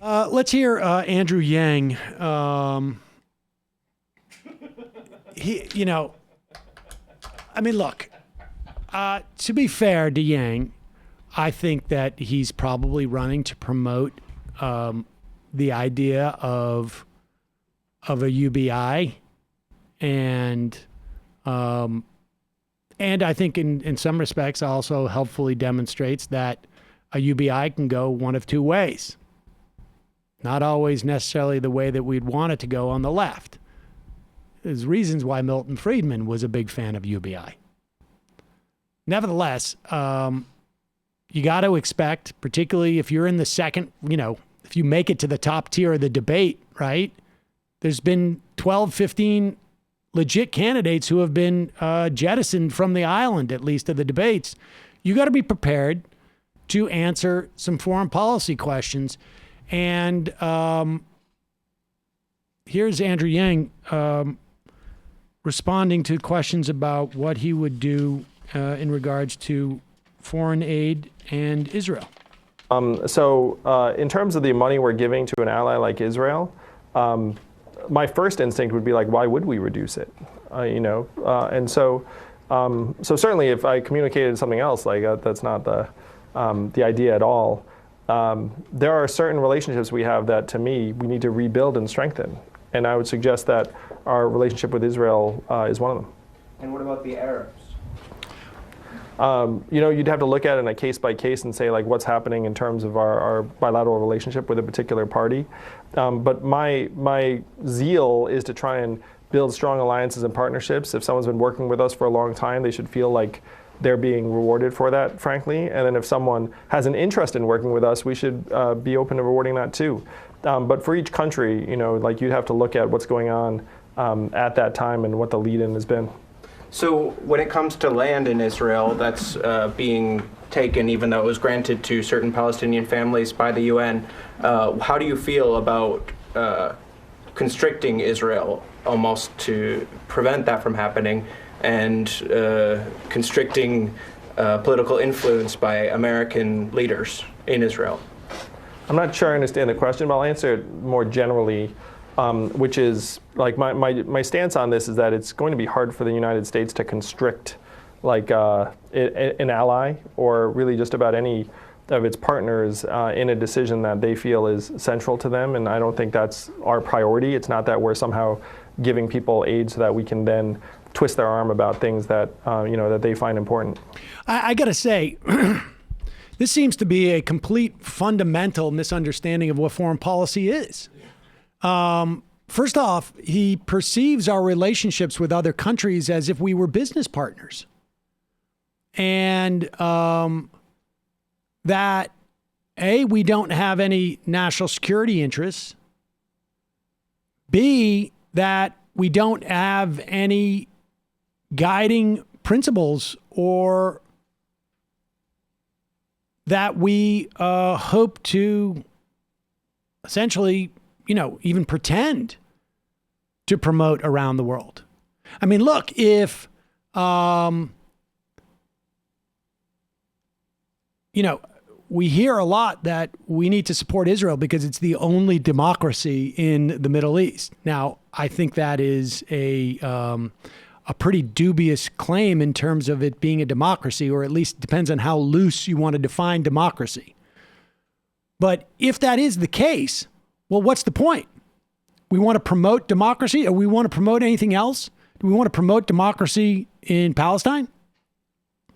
Let's hear Andrew Yang. Look, to be fair to Yang, I think that he's probably running to promote the idea of a UBI, and I think in some respects also helpfully demonstrates that a UBI can go one of two ways. Not always necessarily the way that we'd want it to go on the left. There's reasons why Milton Friedman was a big fan of UBI. Nevertheless, you got to expect, particularly if you're in the second, if you make it to the top tier of the debate, right? There's been 12, 15 legit candidates who have been jettisoned from the island, at least of the debates. You got to be prepared to answer some foreign policy questions. And here's Andrew Yang responding to questions about what he would do in regards to foreign aid and Israel. So in terms of the money we're giving to an ally like Israel, my first instinct would be like, why would we reduce it? And so certainly if I communicated something else, like that's not the idea at all. There are certain relationships we have that, to me, we need to rebuild and strengthen. And I would suggest that our relationship with Israel is one of them. And what about the Arabs? You'd have to look at it in a case by case and say, like, what's happening in terms of our bilateral relationship with a particular party. But my zeal is to try and build strong alliances and partnerships. If someone's been working with us for a long time, they should feel like they're being rewarded for that, frankly. And then if someone has an interest in working with us, we should be open to rewarding that too. But for each country, you'd have to look at what's going on at that time and what the lead-in has been. So when it comes to land in Israel that's being taken, even though it was granted to certain Palestinian families by the UN, how do you feel about constricting Israel almost to prevent that from happening, and constricting political influence by American leaders in Israel? I'm not sure I understand the question, but I'll answer it more generally, which is, like, my stance on this is that it's going to be hard for the United States to constrict an ally or really just about any of its partners in a decision that they feel is central to them, and I don't think that's our priority. It's not that we're somehow giving people aid so that we can then twist their arm about things that that they find important. I got to say, this seems to be a complete fundamental misunderstanding of what foreign policy is. First off, he perceives our relationships with other countries as if we were business partners. And that, A, we don't have any national security interests. B, that we don't have any guiding principles or that we hope to essentially, even pretend to promote around the world. I mean, look, if, we hear a lot that we need to support Israel because it's the only democracy in the Middle East. Now, I think that is a pretty dubious claim in terms of it being a democracy, or at least depends on how loose you want to define democracy. But if that is the case, well, what's the point? We want to promote democracy, or we want to promote anything else? Do we want to promote democracy in Palestine?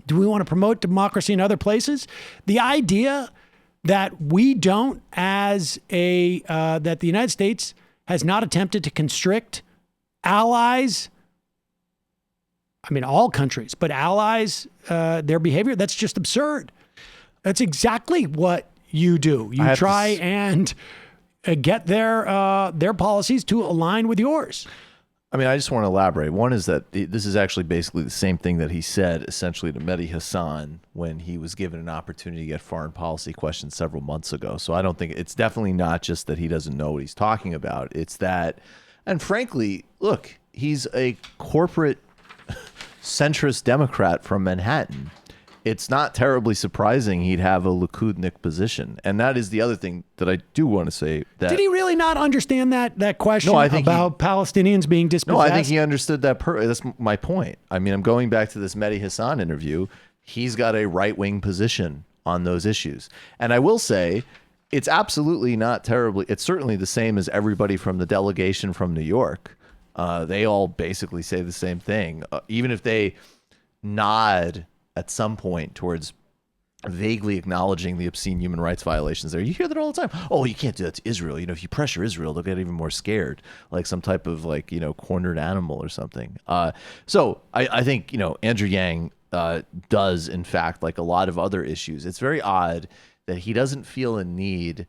Do we want to promote democracy in other places? The idea that we don't, that the United States has not attempted to constrict allies, I mean, all countries, but allies, their behavior, that's just absurd. That's exactly what you do. You try and get their policies to align with yours. I mean, I just want to elaborate. One is that this is actually basically the same thing that he said essentially to Mehdi Hassan when he was given an opportunity to get foreign policy questions several months ago. So I don't think it's definitely not just that he doesn't know what he's talking about. It's that, and frankly, look, he's a corporate centrist Democrat from Manhattan. it's not terribly surprising he'd have a Likudnik position. And that is the other thing that I do want to say. That Did he really not understand that question about Palestinians being dispossessed? No, I think he understood that. That's my point. I mean, I'm going back to this Mehdi Hassan interview. He's got a right-wing position on those issues. And I will say, it's absolutely not terribly. It's certainly the same as everybody from the delegation from New York. They all basically say the same thing. Even if they nod at some point towards vaguely acknowledging the obscene human rights violations there. You hear that all the time. Oh, you can't do that to Israel. You know, if you pressure Israel, they'll get even more scared, like some type of cornered animal or something. So I think, Andrew Yang does, in fact, like a lot of other issues. It's very odd that he doesn't feel a need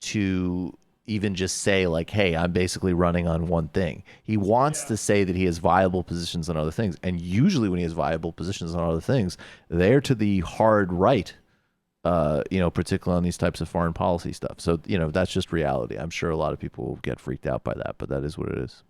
to even just say like, hey, I'm basically running on one thing. He wants to say that he has viable positions on other things. And usually when he has viable positions on other things, they're to the hard right, particularly on these types of foreign policy stuff. So, that's just reality. I'm sure a lot of people will get freaked out by that, but that is what it is.